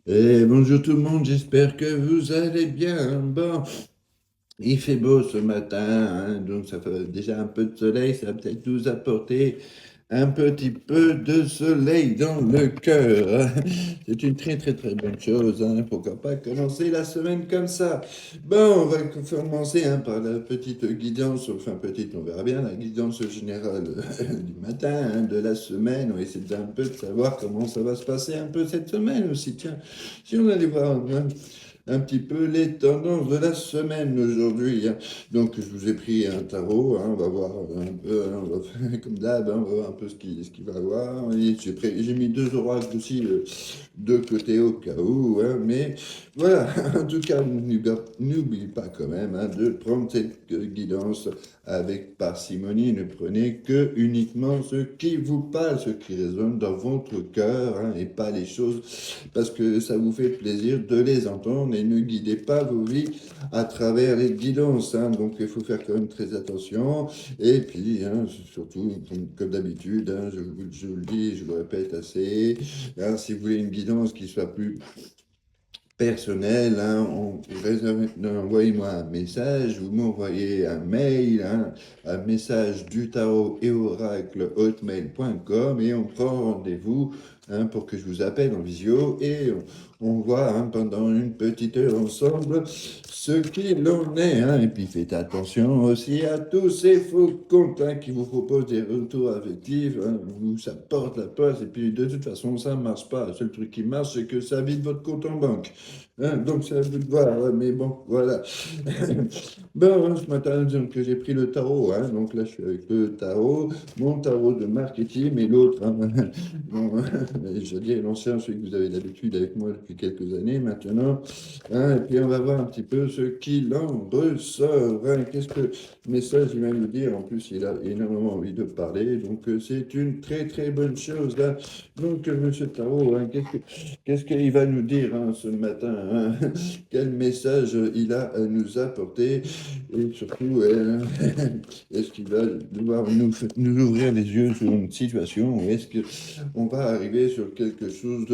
Et bonjour tout le monde, j'espère que vous allez bien. Bon, il fait beau ce matin, hein, donc ça fait déjà un peu de soleil, ça va peut-être nous apporter un petit peu de soleil dans le cœur. C'est une très très très bonne chose, hein. Pourquoi pas commencer la semaine comme ça. Bon, on va commencer hein, par la petite guidance, enfin petite, on verra bien, la guidance générale du matin, hein, de la semaine. On va essayer un peu de savoir comment ça va se passer un peu cette semaine aussi. Tiens, si on allait voir hein, un petit peu les tendances de la semaine aujourd'hui, hein. Donc, je vous ai pris un tarot, hein, on va voir un peu, hein, on va faire comme d'hab, hein, on va voir un peu ce qu'il va avoir. Et j'ai mis deux oracles aussi de côté au cas où, hein, mais voilà, en tout cas, n'oublie pas quand même hein, de prendre cette guidance avec parcimonie. Ne prenez que uniquement ce qui vous parle, ce qui résonne dans votre cœur, hein, et pas les choses parce que ça vous fait plaisir de les entendre et ne guidez pas vos vies à travers les guidances, hein. Donc il faut faire quand même très attention. Et puis, hein, surtout, comme d'habitude, hein, je vous le dis, je le répète assez, hein, si vous voulez une guidance qui soit plus personnelle, hein, envoyez-moi un message, vous m'envoyez un mail, hein, un message du tarot et oracle hotmail.com et on prend rendez-vous hein, pour que je vous appelle en visio et on voit hein, pendant une petite heure ensemble ce qu'il en est. Hein. Et puis faites attention aussi à tous ces faux comptes hein, qui vous proposent des retours affectifs, hein, où ça porte la poste et puis de toute façon ça ne marche pas. Le seul truc qui marche c'est que ça vide votre compte en banque. Hein, donc c'est à vous de voir, ouais, mais bon, voilà. Bon, hein, ce matin, donc, que j'ai pris le tarot, hein, donc là je suis avec le tarot, mon tarot de marketing et l'autre, hein, bon, je dis l'ancien, celui que vous avez d'habitude avec moi depuis quelques années maintenant, hein, et puis on va voir un petit peu ce qu'il en ressort, hein, qu'est-ce que le message il va nous dire, en plus il a énormément envie de parler, donc c'est une très très bonne chose, là. Donc Monsieur Tarot, hein, qu'est-ce qu'il va nous dire hein, ce matin, hein? Quel message il a à nous apporter et surtout, est-ce qu'il va devoir nous ouvrir les yeux sur une situation ou est-ce qu'on va arriver sur quelque chose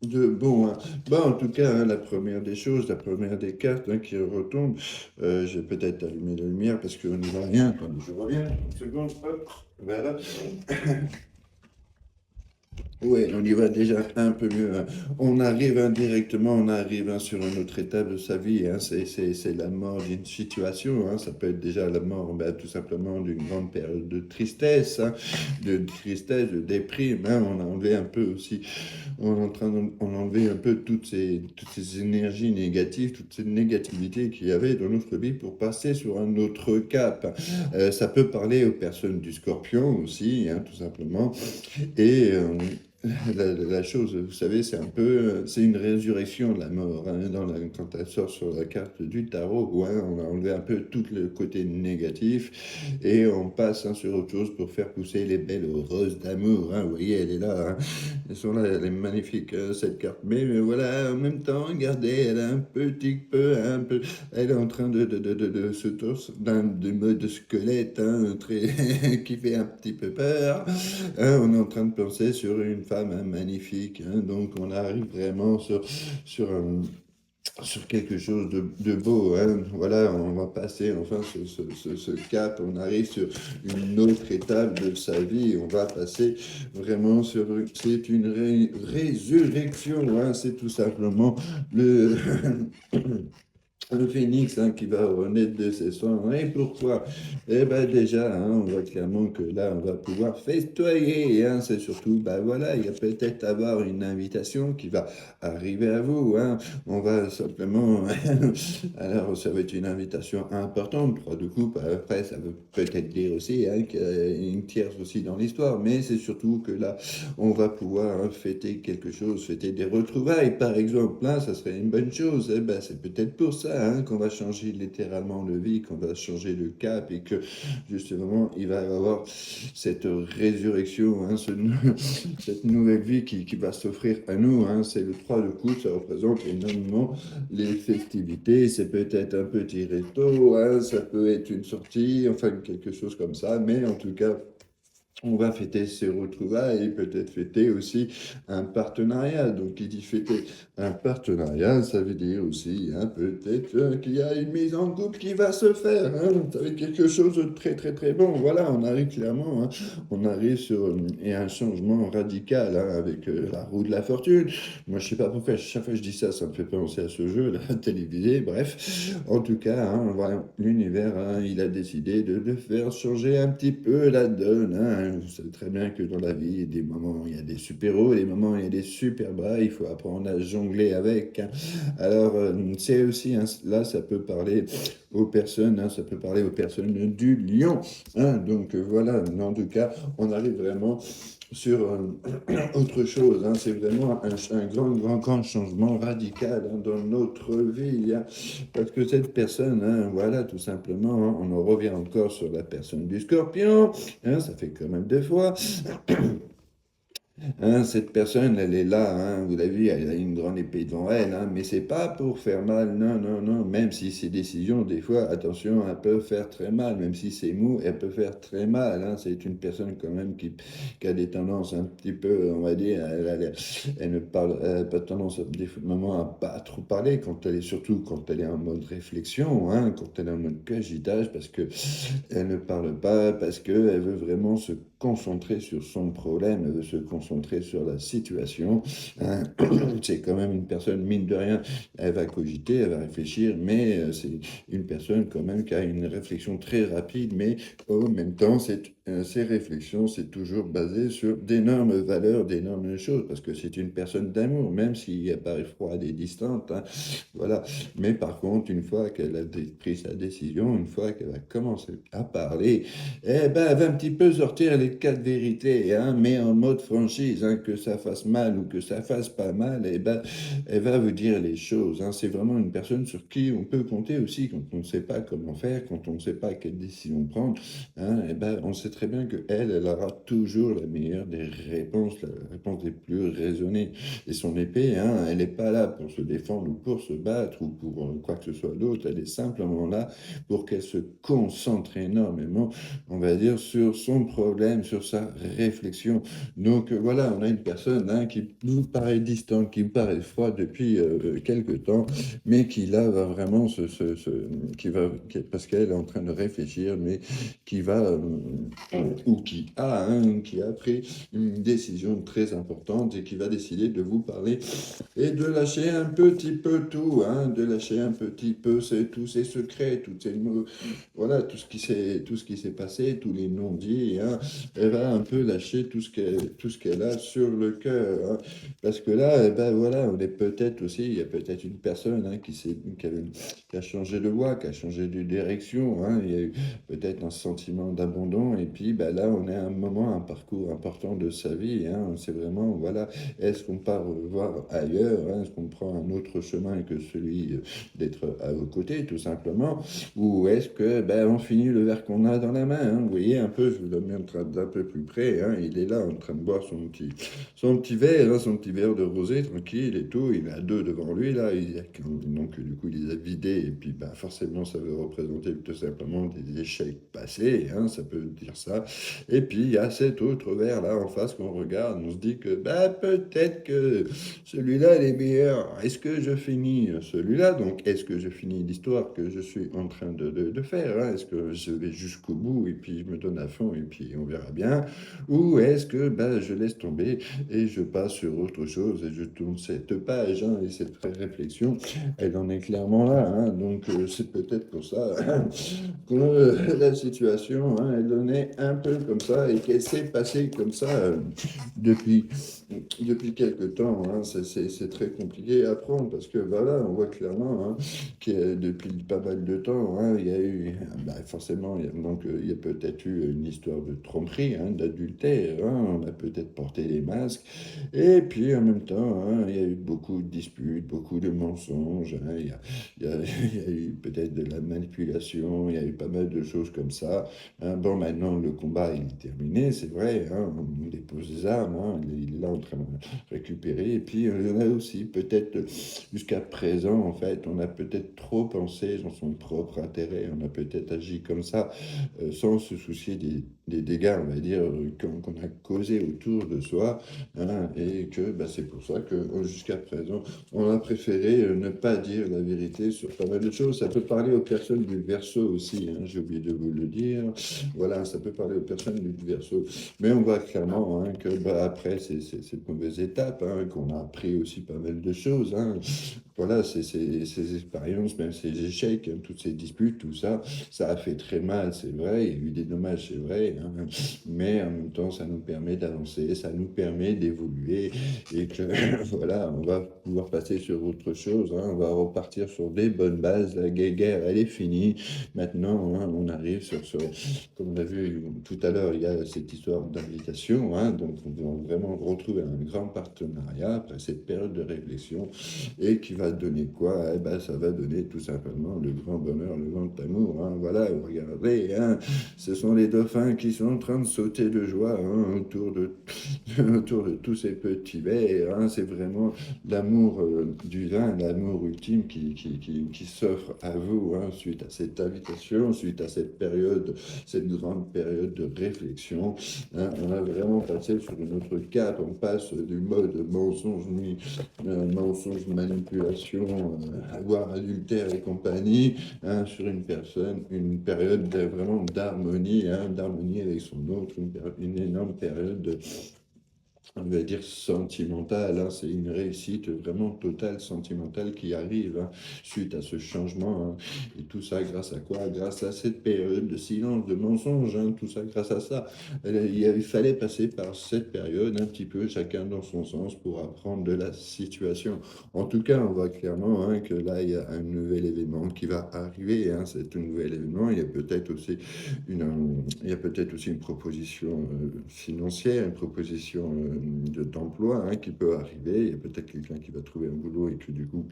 de bon, hein. Bon, en tout cas, hein, la première des choses, la première des cartes hein, qui retombe, je vais peut-être allumer la lumière parce qu'on n'y voit rien. Attendez, je reviens, une seconde, hop, voilà. Oui, on y va déjà un peu mieux, hein. On arrive indirectement, on arrive hein, sur une autre étape de sa vie, hein. C'est la mort d'une situation, hein. Ça peut être déjà la mort ben, tout simplement d'une grande période de tristesse, de déprime, hein. On a enlevé un peu aussi, on est en train d'enlever un peu toutes ces énergies négatives, toute cette négativité qu'il y avait dans notre vie pour passer sur un autre cap. Ça peut parler aux personnes du Scorpion aussi, hein, tout simplement. Et la chose, vous savez, c'est un peu, c'est une résurrection de la mort, hein, quand elle sort sur la carte du tarot, où, hein, on a enlevé un peu tout le côté négatif et on passe hein, sur autre chose pour faire pousser les belles roses d'amour. Hein. Vous voyez, elle est là, hein. Elles sont là, elle est magnifique cette carte. Mais voilà, en même temps, regardez, elle a un peu, elle est en train de se torse de mode squelette, hein, très, qui fait un petit peu peur. Hein, on est en train de penser sur une femme hein, magnifique. Hein, donc on arrive vraiment sur quelque chose de beau. Hein. Voilà, on va passer enfin ce cap. On arrive sur une autre étape de sa vie. On va passer vraiment sur... C'est une résurrection. Hein, c'est tout simplement le... Le phénix hein, qui va renaître de ses cendres. Et pourquoi? Eh ben déjà, hein, on voit clairement que là, on va pouvoir festoyer. Hein. C'est surtout, ben voilà, il y a peut-être avoir une invitation qui va arriver à vous. Hein. On va simplement... Alors, ça va être une invitation importante. Trois de coupe, après, ça veut peut-être dire aussi hein, qu'il y a une tierce aussi dans l'histoire. Mais c'est surtout que là, on va pouvoir hein, fêter quelque chose, fêter des retrouvailles, par exemple. Là, ça serait une bonne chose. Eh ben, c'est peut-être pour ça hein, qu'on va changer littéralement de vie, qu'on va changer de cap et que justement, il va y avoir cette résurrection, hein, cette nouvelle vie qui va s'offrir à nous. Hein. C'est le 3 de coupe, ça représente énormément les festivités. C'est peut-être un petit resto, hein, ça peut être une sortie, enfin quelque chose comme ça, mais en tout cas, On va fêter ses retrouvailles et peut-être fêter aussi un partenariat. Donc, qui dit fêter un partenariat, ça veut dire aussi hein, peut-être qu'il y a une mise en couple qui va se faire. Hein, ça va être quelque chose de très très très bon. Voilà, on arrive clairement, hein, on arrive sur et un changement radical hein, avec la roue de la fortune. Moi, je sais pas pourquoi, chaque fois que je dis ça, ça me fait penser à ce jeu, la télévisé. Bref, en tout cas, hein, voilà, l'univers, hein, il a décidé de faire changer un petit peu la donne. Hein. Vous savez très bien que dans la vie, il y a des moments où il y a des super-héros, des moments où il y a des super-bras, il faut apprendre à jongler avec. Hein. Alors, c'est aussi, hein, là, ça peut parler aux personnes, hein, ça peut parler aux personnes du lion. Hein. Donc, voilà, mais en tout cas, on arrive vraiment sur autre chose. Hein. C'est vraiment un grand, grand, grand changement radical hein, dans notre vie. Hein. Parce que cette personne, hein, voilà, tout simplement, hein, on en revient encore sur la personne du scorpion. Hein, ça fait quand même deux fois. Hein, cette personne, elle est là, hein, vous l'avez vu, elle a une grande épée devant elle, hein, mais c'est pas pour faire mal, non, non, non, même si ses décisions, des fois, attention, elles peuvent faire très mal, même si c'est mou, elles peuvent faire très mal, hein, c'est une personne quand même qui a des tendances un petit peu, on va dire, elle ne parle, elle a pas tendance à des moments à pas trop parler, quand elle est, surtout quand elle est en mode réflexion, hein, quand elle est en mode cogitage, parce que elle ne parle pas parce qu'elle veut vraiment se concentrer sur son problème, elle veut se concentrer sur la situation. Hein. C'est quand même une personne, mine de rien, elle va cogiter, elle va réfléchir, mais c'est une personne quand même qui a une réflexion très rapide, mais en même temps, ces réflexions, c'est toujours basé sur d'énormes valeurs, d'énormes choses, parce que c'est une personne d'amour, même si elle paraît froide et distante. Hein. Voilà. Mais par contre, une fois qu'elle a pris sa décision, une fois qu'elle va commencer à parler, eh ben, elle va un petit peu sortir les quatre vérités, hein, mais en mode franchise, hein, que ça fasse mal ou que ça fasse pas mal, eh ben, elle va vous dire les choses. Hein. C'est vraiment une personne sur qui on peut compter aussi quand on ne sait pas comment faire, quand on ne sait pas quelle décision prendre. Hein, eh ben, on sait très bien que elle aura toujours la meilleure des réponses, la réponse des plus raisonnées. Et son épée, hein, elle n'est pas là pour se défendre ou pour se battre ou pour quoi que ce soit d'autre. Elle est simplement là pour qu'elle se concentre énormément, on va dire, sur son problème, sur sa réflexion. Donc voilà, on a une personne hein, qui vous paraît distante, qui vous paraît froide depuis quelque temps, mais qui là va vraiment parce qu'elle est en train de réfléchir, mais qui va, ou qui a pris une décision très importante et qui va décider de vous parler et de lâcher un petit peu tout, hein, de lâcher un petit peu tous ces secrets, tous ces mots, voilà, tout ce qui s'est passé, tous les non-dits, hein, elle va un peu lâcher tout ce qu'elle a sur le cœur, hein, parce que là, eh ben voilà, on est peut-être aussi, il y a peut-être une personne hein, qui a changé de voie, qui a changé de direction, hein, il y a eu peut-être un sentiment d'abandon, et puis ben là, on est à un moment, un parcours important de sa vie, hein, c'est vraiment, voilà, est-ce qu'on part voir ailleurs, hein, est-ce qu'on prend un autre chemin que celui d'être à vos côtés, tout simplement, ou est-ce que ben, on finit le verre qu'on a dans la main, hein, vous voyez un peu, je vous donne un train d'un peu plus près, hein, il est là en train de boire son petit verre, hein, son petit verre de rosé, tranquille et tout, il a deux devant lui, là, donc du coup il les a vidés, et puis ben, forcément ça veut représenter tout simplement des échecs passés, hein, ça peut dire ça, et puis il y a cet autre verre là en face qu'on regarde, on se dit que bah, peut-être que celui-là il est meilleur. Est-ce que je finis celui-là? Donc est-ce que je finis l'histoire que je suis en train de faire? Hein? Est-ce que je vais jusqu'au bout et puis je me donne à fond et puis on verra bien? Ou est-ce que bah, je laisse tomber et je passe sur autre chose et je tourne cette page hein, et cette réflexion, elle en est clairement là. Hein? Donc c'est peut-être pour ça que la situation, hein, elle donnait un peu comme ça et qu'elle s'est passée comme ça depuis, depuis quelque temps. Hein. C'est très compliqué à prendre parce que voilà, on voit clairement hein, que depuis pas mal de temps, hein, il y a eu, bah, forcément, il y a peut-être eu une histoire de tromperie, hein, d'adultère. Hein. On a peut-être porté les masques et puis en même temps, hein, il y a eu beaucoup de disputes, beaucoup de mensonges. Hein. Il y a eu peut-être de la manipulation, il y a eu pas mal de choses comme ça. Hein. Bon, maintenant, le combat il est terminé, c'est vrai. Hein. On dépose des armes, hein. Il est là en train de récupérer. Et puis, il y en a aussi, peut-être, jusqu'à présent, en fait, on a peut-être trop pensé dans son propre intérêt. On a peut-être agi comme ça, sans se soucier des dégâts, on va dire, qu'on a causés autour de soi, hein, et que bah, c'est pour ça que jusqu'à présent, on a préféré ne pas dire la vérité sur pas mal de choses. Ça peut parler aux personnes du Verseau aussi, hein, j'ai oublié de vous le dire. Voilà, ça peut parler aux personnes du Verseau. Mais on voit clairement hein, que bah, après cette mauvaise étape, hein, qu'on a appris aussi pas mal de choses. Hein. Voilà, ces expériences, même ces échecs, hein, toutes ces disputes, tout ça, ça a fait très mal, c'est vrai. Il y a eu des dommages, c'est vrai. Hein, mais en même temps, ça nous permet d'avancer, ça nous permet d'évoluer et que voilà, on va pouvoir passer sur autre chose. Hein, on va repartir sur des bonnes bases. La guerre, elle est finie. Maintenant, hein, on arrive comme on a vu tout à l'heure, il y a cette histoire d'invitation. Hein, donc, on va vraiment retrouver un grand partenariat après cette période de réflexion et qui va donner quoi? Eh ben, ça va donner tout simplement le grand bonheur, le grand amour. Hein, voilà, regardez, hein, ce sont les dauphins qui sont en train de sauter de joie hein, autour de tous ces petits vers. Hein, c'est vraiment l'amour divin, l'amour ultime qui s'offre à vous hein, suite à cette invitation, suite à cette période, cette grande période de réflexion. Hein, on a vraiment passé sur une autre cap, on passe du mode mensonge, manipulation, voire adultère et compagnie, hein, sur une période vraiment d'harmonie, hein, d'harmonie avec son autre, une énorme période on va dire sentimentale, hein, c'est une réussite vraiment totale sentimentale qui arrive hein, suite à ce changement. Hein. Et tout ça grâce à quoi? Grâce à cette période de silence, de mensonge, hein, tout ça grâce à ça. Il fallait passer par cette période un petit peu chacun dans son sens pour apprendre de la situation. En tout cas, on voit clairement hein, que là, il y a un nouvel événement qui va arriver. Hein, c'est un nouvel événement. Il y a peut-être aussi une proposition financière, une proposition d'emploi hein, qui peut arriver. Il y a peut-être quelqu'un qui va trouver un boulot et que du coup,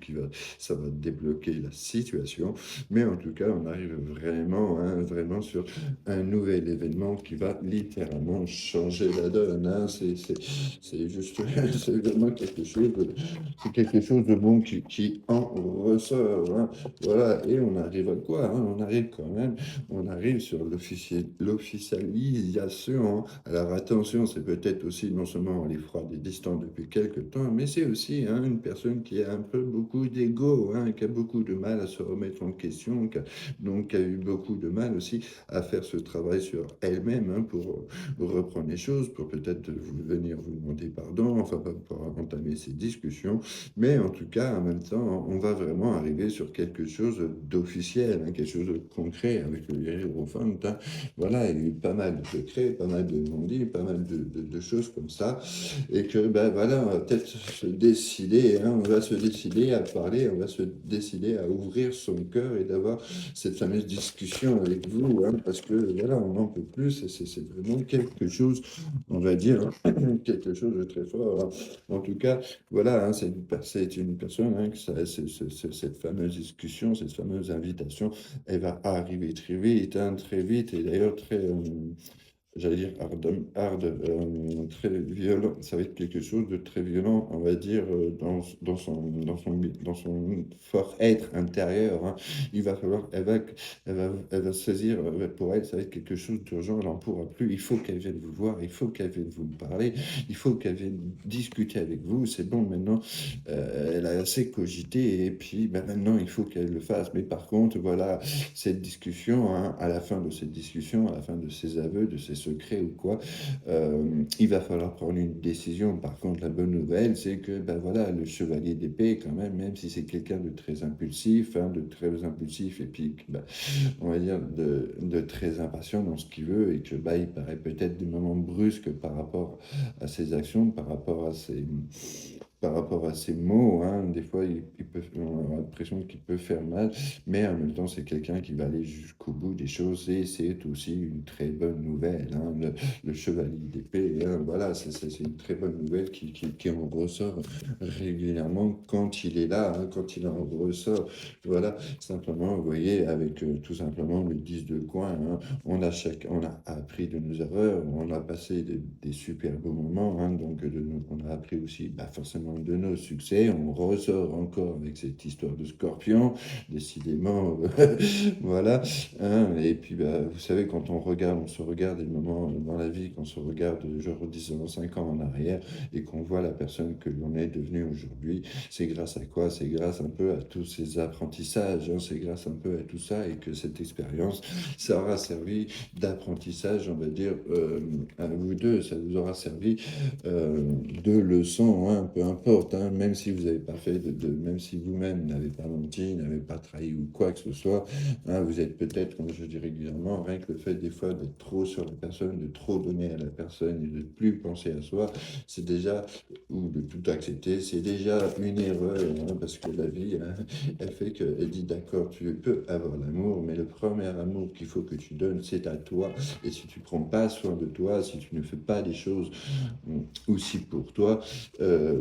ça va débloquer la situation. Mais en tout cas, on arrive vraiment, hein, vraiment sur un nouvel événement qui va littéralement changer la donne. Hein. C'est juste, c'est vraiment c'est quelque chose de bon qui en ressort. Hein. Voilà, et on arrive à quoi? Hein? On arrive sur l'officialisation. Hein. Alors attention, c'est peut-être aussi non seulement les froids et distants depuis quelques temps, mais c'est aussi hein, une personne qui a un peu beaucoup d'ego, hein, qui a beaucoup de mal à se remettre en question, donc qui a eu beaucoup de mal aussi à faire ce travail sur elle-même hein, pour reprendre les choses, pour peut-être venir vous demander pardon, enfin pas pour entamer ces discussions, mais en tout cas, en même temps, on va vraiment arriver sur quelque chose d'officiel, hein, quelque chose de concret avec le hiérophante. Hein. Voilà, il y a eu pas mal de secrets, pas mal de non-dits, pas mal de choses comme ça. Et que, ben voilà, on va peut-être se décider, hein, on va se décider à parler, on va se décider à ouvrir son cœur et d'avoir cette fameuse discussion avec vous, hein, parce que voilà, on n'en peut plus, et c'est vraiment quelque chose, on va dire, quelque chose de très fort. Hein. En tout cas, voilà, hein, c'est une personne, hein, cette fameuse discussion, cette fameuse invitation, elle va arriver très vite, et d'ailleurs j'allais dire très violent. Ça va être quelque chose de très violent, on va dire, dans son fort être intérieur. Hein. Il va falloir, elle va saisir, pour elle, ça va être quelque chose d'urgent, elle n'en pourra plus. Il faut qu'elle vienne vous voir, il faut qu'elle vienne vous parler, il faut qu'elle vienne discuter avec vous. C'est bon, maintenant, elle a assez cogité, et puis ben, maintenant, il faut qu'elle le fasse. Mais par contre, voilà, cette discussion, hein, à la fin de cette discussion, à la fin de ses aveux, de ses secrets ou quoi, il va falloir prendre une décision. Par contre, la bonne nouvelle, c'est que ben voilà, le chevalier d'épée, quand même, même si c'est quelqu'un de très impulsif, hein, et puis ben, on va dire de très impatient dans ce qu'il veut, et que bah, il paraît peut-être des moments brusques par rapport à ses actions, par rapport à ses mots, hein. Des fois, on a l'impression qu'il peut faire mal, mais en même temps, c'est quelqu'un qui va aller jusqu'au bout des choses, et c'est aussi une très bonne nouvelle. Hein. Le chevalier d'épée, hein, voilà, c'est une très bonne nouvelle qui en ressort régulièrement quand il est là, hein, quand il en ressort. Voilà, simplement, vous voyez, avec tout simplement le 10 de coin, hein, on a appris de nos erreurs, on a passé des super beaux moments, hein, donc on a appris aussi bah, forcément de nos succès. On ressort encore avec cette histoire de scorpion, décidément, voilà. Hein. Et puis, bah, vous savez, quand on regarde, on se regarde des moments dans la vie, qu'on se regarde, genre, disons, 5 ans en arrière, et qu'on voit la personne que l'on est devenu aujourd'hui, c'est grâce à quoi? C'est grâce un peu à tous ces apprentissages, hein, c'est grâce un peu à tout ça, et que cette expérience, ça aura servi d'apprentissage, on va dire, à vous deux, ça vous aura servi de leçon, hein, peu importe, hein, même si vous n'avez pas fait même si vous-même n'avez pas menti, n'avez pas trahi ou quoi que ce soit, hein, vous êtes peut-être, comme je dis régulièrement, rien que le fait des fois d'être trop sur la personne, de trop donner à la personne et de ne plus penser à soi, c'est déjà, ou de tout accepter, c'est déjà une erreur, hein, parce que la vie, hein, elle fait qu'elle dit d'accord, tu peux avoir l'amour, mais le premier amour qu'il faut que tu donnes, c'est à toi. Et si tu prends pas soin de toi, si tu ne fais pas des choses aussi pour toi,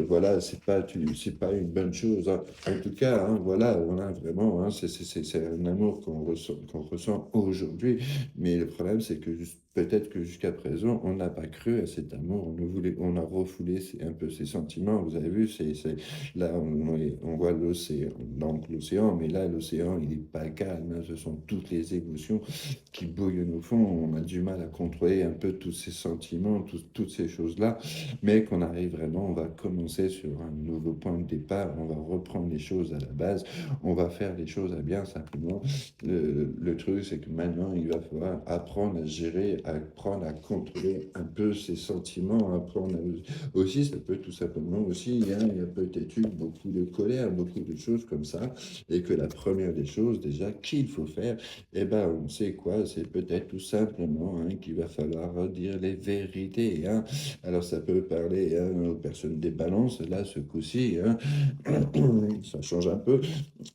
voilà, c'est pas une bonne chose, hein. En tout cas, hein, voilà, on a vraiment, hein, c'est un amour qu'on ressent aujourd'hui, mais le problème, c'est que peut-être que jusqu'à présent, on n'a pas cru à cet amour, on a refoulé un peu ses sentiments. Vous avez vu, là, on voit l'océan, donc l'océan, mais là, l'océan, il n'est pas calme, hein, ce sont toutes les émotions qui bouillonnent au fond. On a du mal à contrôler un peu tous ces sentiments, toutes ces choses-là, mais qu'on arrive vraiment, on va commencer sur un nouveau point de départ, on va reprendre les choses à la base, on va faire les choses à bien simplement. Le truc, c'est que maintenant, il va falloir apprendre à gérer, apprendre à contrôler un peu ses sentiments, apprendre aussi, ça peut tout simplement aussi, hein, il y a peut-être eu beaucoup de colère, beaucoup de choses comme ça, et que la première des choses déjà qu'il faut faire, eh ben, on sait quoi, c'est peut-être tout simplement, hein, qu'il va falloir dire les vérités, hein. Alors ça peut parler, hein, aux personnes des balances, là, ce coup-ci, hein, ça change un peu,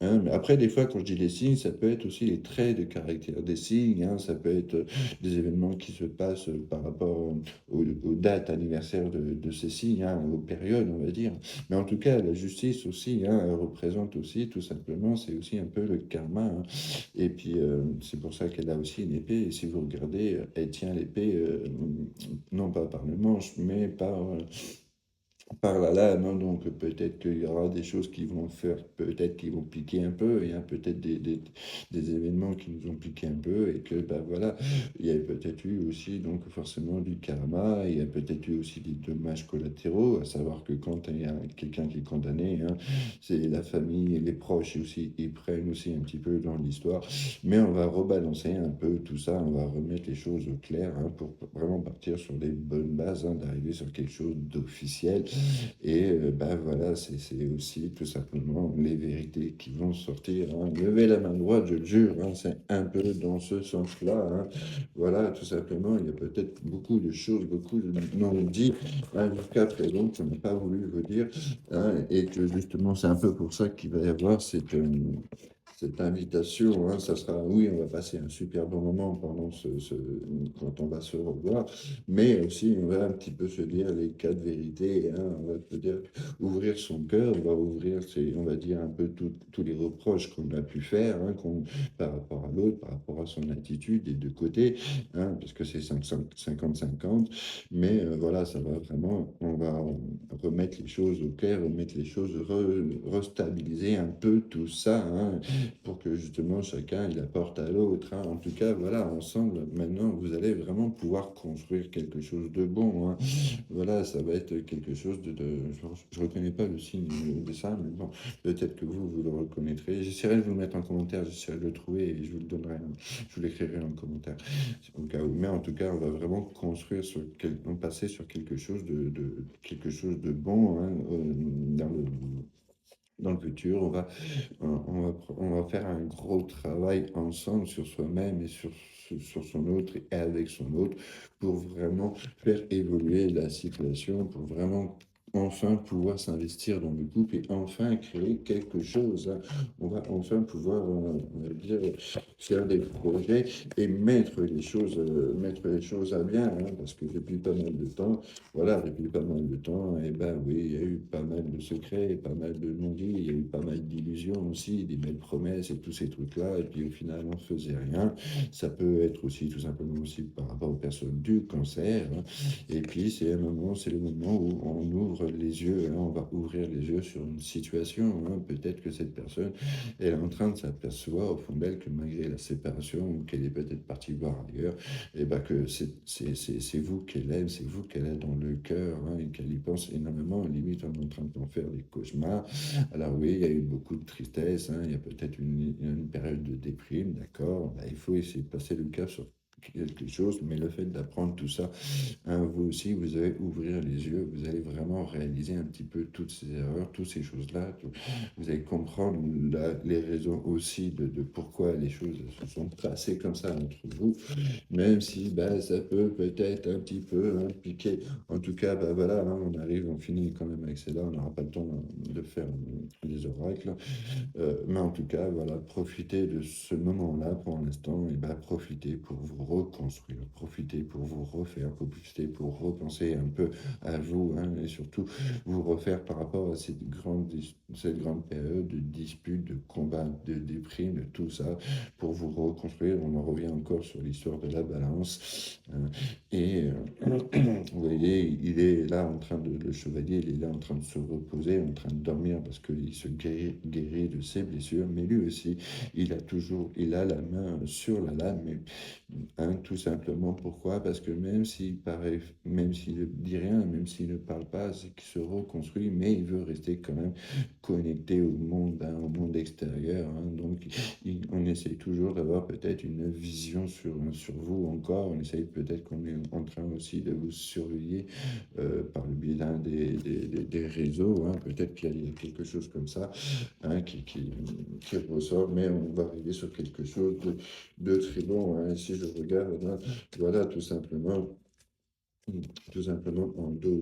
hein. Mais après, des fois, quand je dis les signes, ça peut être aussi les traits de caractère des signes, hein. Ça peut être des événements qui se passent par rapport aux dates anniversaires de ces signes, hein, aux périodes, on va dire. Mais en tout cas, la justice aussi, hein, elle représente aussi, tout simplement, c'est aussi un peu le karma, hein. Et puis, c'est pour ça qu'elle a aussi une épée. Et si vous regardez, elle tient l'épée, non pas par le manche, mais par la lame, hein. Donc peut-être qu'il y aura des choses qui vont faire, peut-être qui vont piquer un peu, il y a peut-être des événements qui nous ont piqué un peu, et que ben voilà, il y a peut-être eu aussi donc forcément du karma, il y a peut-être eu aussi des dommages collatéraux, à savoir que quand il y a quelqu'un qui est condamné, hein, c'est la famille et les proches aussi, ils prennent aussi un petit peu dans l'histoire, mais on va rebalancer un peu tout ça, on va remettre les choses au clair, hein, pour vraiment partir sur des bonnes bases, hein, d'arriver sur quelque chose d'officiel. Et ben voilà, c'est aussi tout simplement les vérités qui vont sortir, hein. Levez la main droite, je le jure, hein, c'est un peu dans ce sens-là, hein. Voilà, tout simplement, il y a peut-être beaucoup de choses, beaucoup de non-dits, hein, jusqu'à présent qu'on n'a pas voulu vous dire, hein, et que justement, c'est un peu pour ça qu'il va y avoir cette invitation, hein. Ça sera, oui, on va passer un super bon moment pendant quand on va se revoir, mais aussi on va un petit peu se dire les quatre vérités, hein. On va peut-être ouvrir son cœur, on va ouvrir, on va dire un peu tous les reproches qu'on a pu faire, hein, par rapport à l'autre, par rapport à son attitude des deux côtés, hein, parce que c'est 50-50, mais voilà, ça va vraiment, on va remettre les choses au clair, remettre les choses, restabiliser un peu tout ça, hein, pour que justement chacun il apporte à l'autre, hein. En tout cas, voilà, ensemble, maintenant, vous allez vraiment pouvoir construire quelque chose de bon, hein. Voilà, ça va être quelque chose je reconnais pas le signe de ça, mais bon, peut-être que vous le reconnaîtrez. J'essaierai de vous le mettre en commentaire, j'essaierai de le trouver et je vous le donnerai, hein. Je vous l'écrirai en commentaire, au cas où. Mais en tout cas, on va vraiment construire on passer sur quelque chose quelque chose de bon, hein, dans le futur. On va faire un gros travail ensemble sur soi-même et sur son autre et avec son autre pour vraiment faire évoluer la situation, pour vraiment enfin pouvoir s'investir dans le couple et enfin créer quelque chose, hein. On va enfin pouvoir, on va dire, faire des projets et mettre les choses à bien, hein, parce que depuis pas mal de temps, voilà, depuis pas mal de temps, et ben oui, il y a eu pas mal de secrets, pas mal de non-dits, il y a eu pas mal d'illusions aussi, des belles promesses et tous ces trucs-là, et puis au final, on ne faisait rien. Ça peut être aussi tout simplement aussi par rapport aux personnes du cancer, hein. Et puis c'est le moment où on ouvre ouvre les yeux, hein, on va ouvrir les yeux sur une situation, hein. Peut-être que cette personne, elle est en train de s'apercevoir au fond d'elle que malgré la séparation ou qu'elle est peut-être partie voir ailleurs, et bah que c'est vous qu'elle aime, c'est vous qu'elle a dans le cœur, hein, et qu'elle y pense énormément, limite on est en train d'en faire des cauchemars. Alors oui, il y a eu beaucoup de tristesse, hein, il y a peut-être une période de déprime, d'accord, bah, il faut essayer de passer le cap sur quelque chose, mais le fait d'apprendre tout ça, hein, vous aussi, vous allez ouvrir les yeux, vous allez vraiment réaliser un petit peu toutes ces erreurs, toutes ces choses-là. Vous allez comprendre les raisons aussi de pourquoi les choses se sont passées comme ça entre vous, même si bah, ça peut peut-être un petit peu hein, piquer. En tout cas, bah, voilà, hein, on arrive, on finit quand même avec celle-là, on n'aura pas le temps de faire des oracles. Mais en tout cas, voilà, profitez de ce moment-là pour l'instant, et bah, profitez pour vous reconstruire, profitez pour vous refaire, profitez pour repenser un peu à vous, hein, et surtout vous refaire par rapport à cette grande période de disputes, de combats, de déprime, de tout ça, pour vous reconstruire. On en revient encore sur l'histoire de la balance. Vous voyez, il est là en train le chevalier, il est là en train de se reposer, en train de dormir parce qu'il se guérit de ses blessures, mais lui aussi, il a la main sur la lame, hein, tout simplement. Pourquoi? Parce que même s'il ne dit rien, même s'il ne parle pas, c'est qu'il se reconstruit, mais il veut rester quand même connecté au monde, hein, au monde extérieur, hein. Donc, on essaye toujours d'avoir peut-être une vision sur vous encore. On essaye peut-être qu'on est en train aussi de vous surveiller par le biais des réseaux, hein. Peut-être qu'il y a quelque chose comme ça, hein, qui ressort, mais on va arriver sur quelque chose de très bon, hein. Si je regarde, hein, voilà, tout simplement en dos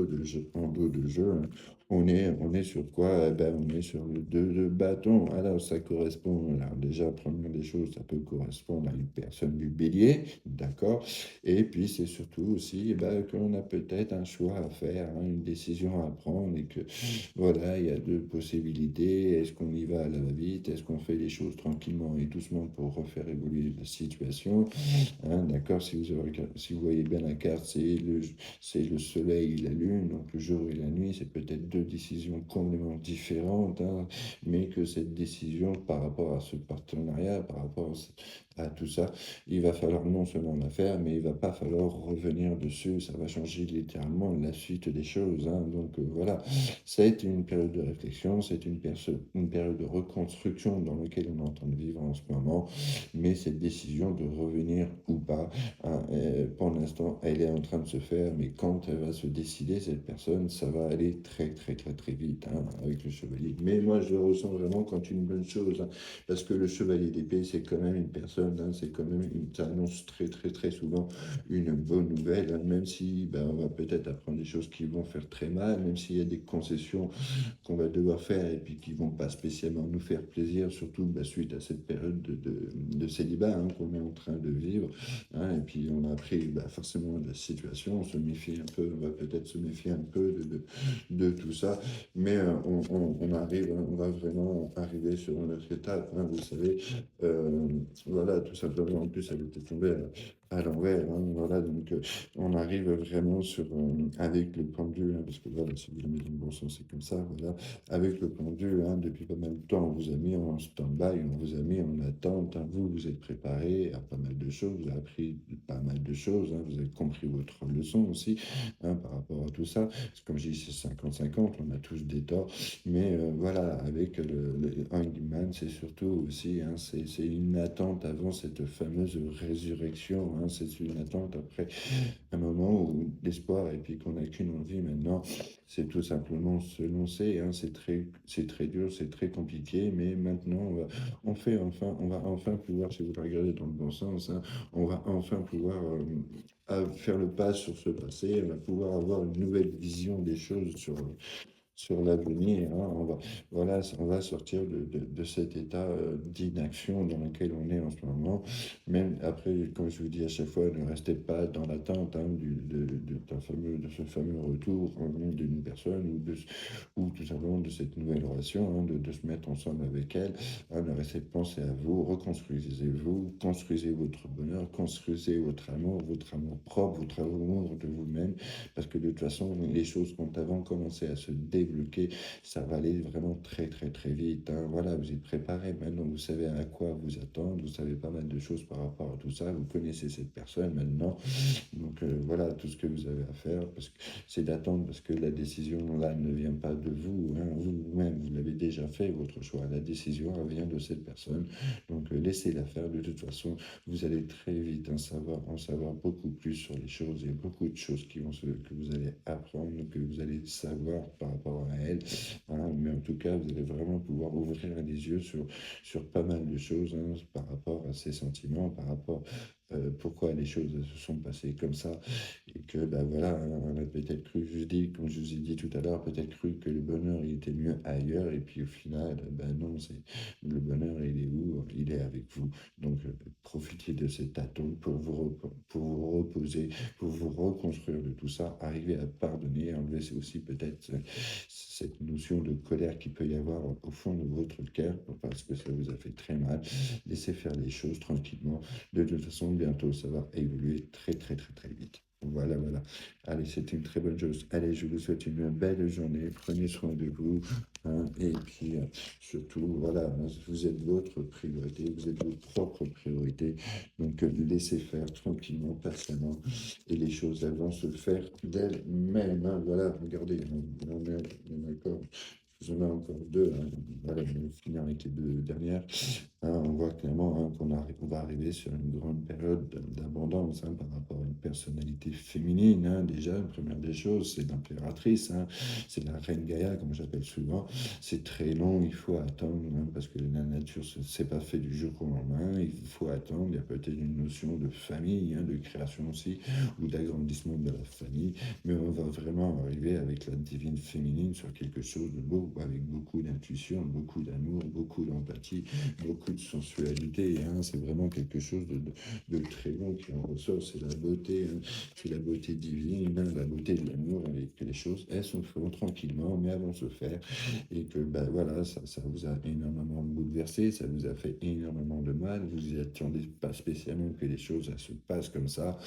de jeu, hein. On est sur quoi? Eh ben, on est sur le 2 de bâton. Alors, ça correspond, alors déjà, première des choses, ça peut correspondre à une personne du bélier, d'accord? Et puis, c'est surtout aussi eh ben, qu'on a peut-être un choix à faire, hein, une décision à prendre et que, voilà, il y a deux possibilités. Est-ce qu'on y va à la va-vite? Est-ce qu'on fait les choses tranquillement et doucement pour refaire évoluer la situation? Hein, d'accord, si vous voyez bien la carte, c'est le soleil et la lune, donc le jour et la nuit, c'est peut-être deux décisions complètement différentes, hein, mais que cette décision par rapport à ce partenariat, par rapport à tout ça, il va falloir non seulement la faire, mais il va pas falloir revenir dessus, ça va changer littéralement la suite des choses, hein. Donc voilà, c'est une période de réflexion, c'est une période de reconstruction dans laquelle on est en train de vivre en ce moment, mais cette décision de revenir ou pas, hein, pour l'instant, elle est en train de se faire, mais quand elle va se décider, cette personne, ça va aller très, très, très, très vite, hein, avec le chevalier. Mais moi, je le ressens vraiment comme une bonne chose, hein, parce que le chevalier d'épée, c'est quand même une personne, hein, c'est quand même ça annonce très, très, très souvent une bonne nouvelle, hein, même si ben, on va peut-être apprendre des choses qui vont faire très mal, même s'il y a des concessions qu'on va devoir faire et puis qui vont pas spécialement nous faire plaisir, surtout bah, suite à cette période de célibat hein, qu'on est en train de vivre, hein. Et puis on a appris bah, forcément de la situation, on se méfie un peu, on va peut-être se méfier un peu de tout ça, mais on arrive, hein, on va vraiment arriver sur notre étape, hein, vous savez, euh, voilà, tout simplement, en plus elle était tombée à l'envers, hein, voilà, donc on arrive vraiment avec le pendule, hein, parce que voilà, si vous le mettez dans le bon sens, c'est comme ça, voilà, avec le pendule, hein, depuis pas mal de temps, on vous a mis en stand-by, on vous a mis en attente, hein, vous êtes préparé à pas mal de choses, vous avez appris pas mal de choses, hein, vous avez compris votre leçon aussi, hein, par rapport à tout ça, parce que comme je dis, c'est 50-50, on a tous des torts, mais voilà, avec le Hangman, c'est surtout aussi, hein, c'est une attente avant cette fameuse résurrection, hein, c'est une attente après un moment où l'espoir et puis qu'on n'a qu'une envie maintenant, c'est tout simplement se lancer, hein. C'est très dur, c'est très compliqué, mais maintenant on va enfin pouvoir, si vous le regardez dans le bon sens, hein, on va enfin pouvoir faire le pas sur ce passé, on va pouvoir avoir une nouvelle vision des choses sur l'avenir, hein. Voilà, on va sortir de cet état d'inaction dans lequel on est en ce moment. Même après, comme je vous dis à chaque fois, ne restez pas dans l'attente hein, de ce fameux retour hein, d'une personne ou tout simplement de cette nouvelle relation, hein, de se mettre ensemble avec elle. Hein, ne restez, pensez à vous, reconstruisez-vous, construisez votre bonheur, construisez votre amour propre, votre amour de vous-même. Parce que de toute façon, les choses quand avant commencé à se débloquer, ça va aller vraiment très très très vite, hein. Voilà, vous êtes préparé maintenant, vous savez à quoi vous attendre, vous savez pas mal de choses par rapport à tout ça, vous connaissez cette personne maintenant. Donc voilà, tout ce que vous avez à faire, parce que c'est d'attendre, parce que la décision là ne vient pas de vous, hein. Vous-même, vous l'avez déjà fait, votre choix. La décision, elle vient de cette personne. Donc laissez-la faire. De toute façon, vous allez très vite en savoir beaucoup plus sur les choses. Il y a beaucoup de choses que vous allez apprendre, que vous allez savoir par rapport à elle, hein. Mais en tout cas, vous allez vraiment pouvoir ouvrir les yeux sur pas mal de choses hein, par rapport à ses sentiments, par rapport pourquoi les choses se sont passées comme ça et que ben voilà, on a peut-être cru, je dis, comme je vous ai dit tout à l'heure, peut-être cru que le bonheur il était mieux ailleurs et puis au final, ben non, c'est le bonheur il est où? Il est avec vous. Donc profitez de cet attente pour vous reposer, pour vous reconstruire de tout ça, arriver à pardonner, enlever c'est aussi peut-être cette notion de colère qu'il peut y avoir au fond de votre cœur parce que ça vous a fait très mal. Laissez faire les choses tranquillement. De toute façon, bientôt, ça va évoluer très, très, très, très vite. Voilà, voilà. Allez, c'est une très bonne chose. Allez, je vous souhaite une belle journée. Prenez soin de vous, hein. Et puis, surtout, voilà, hein, vous êtes votre priorité. Vous êtes votre propre priorité. Donc, laissez faire tranquillement, patiemment. Et les choses, elles vont se faire d'elles-mêmes, hein. Voilà, regardez, on est encore. Je vous en ai encore deux, hein. Voilà, je vais finir avec les deux dernières. Hein, on voit clairement hein, on va arriver sur une grande période d'abondance hein, par rapport à une personnalité féminine. Hein. Déjà, la première des choses, c'est l'impératrice, hein, c'est la reine Gaïa, comme j'appelle souvent. C'est très long, il faut attendre, hein, parce que la nature, c'est pas fait du jour au lendemain. Il faut attendre. Il y a peut-être une notion de famille, hein, de création aussi, ou d'agrandissement de la famille. Mais on va vraiment arriver avec la divine féminine sur quelque chose de beau, avec beaucoup d'intuition, beaucoup d'amour, beaucoup d'empathie, beaucoup de sensualité, hein. C'est vraiment quelque chose de très bon qui en ressort. C'est la beauté, hein. C'est la beauté divine, hein, la beauté de l'amour, et que les choses, elles se font tranquillement, mais elles vont se faire. Et que, ben voilà, ça vous a énormément bouleversé, ça vous a fait énormément de mal. Vous y attendez pas spécialement que les choses elles se passent comme ça,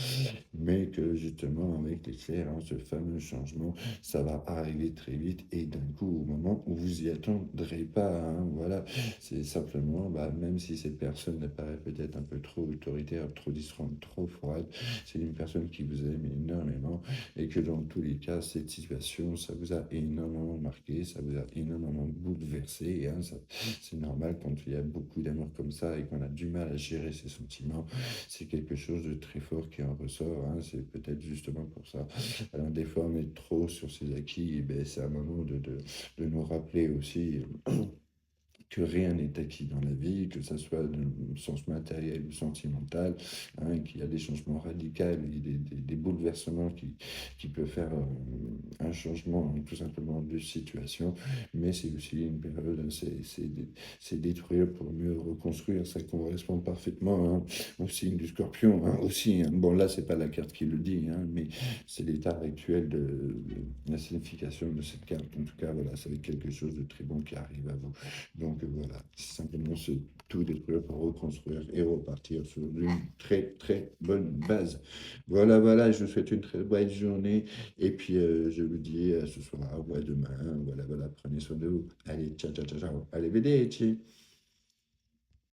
mais que justement, avec l'éclair, hein, ce fameux changement, ça va arriver très vite et d'un coup, au moment où vous y attendrez pas, hein, voilà. C'est simplement, bah, même si cette personne apparaît peut-être un peu trop autoritaire, trop distante, trop froide, c'est une personne qui vous aime énormément et que dans tous les cas, cette situation, ça vous a énormément marqué, ça vous a énormément bouleversé. Hein, c'est normal quand il y a beaucoup d'amour comme ça et qu'on a du mal à gérer ses sentiments. C'est quelque chose de très fort qui en ressort. Hein, c'est peut-être justement pour ça. Alors, des fois, on est trop sur ses acquis, et ben, c'est un moment de nous rappeler aussi que rien n'est acquis dans la vie, que ça soit dans le sens matériel ou sentimental, hein, qu'il y a des changements radicaux, et des bouleversements qui peuvent faire un changement tout simplement de situation, mais c'est aussi une période, hein, c'est détruire pour mieux reconstruire, ça correspond parfaitement hein, au signe du scorpion, hein, aussi, hein. Bon là c'est pas la carte qui le dit, hein, mais c'est l'état actuel de la signification de cette carte, en tout cas voilà, ça va être quelque chose de très bon qui arrive à vous. Donc voilà, c'est simplement se tout détruire pour reconstruire et repartir sur une très très bonne base. Voilà, voilà, je vous souhaite une très belle journée et puis je vous dis à ce soir ou à demain. Voilà, voilà, prenez soin de vous. Allez, ciao, ciao, ciao, ciao. Allez, vedete.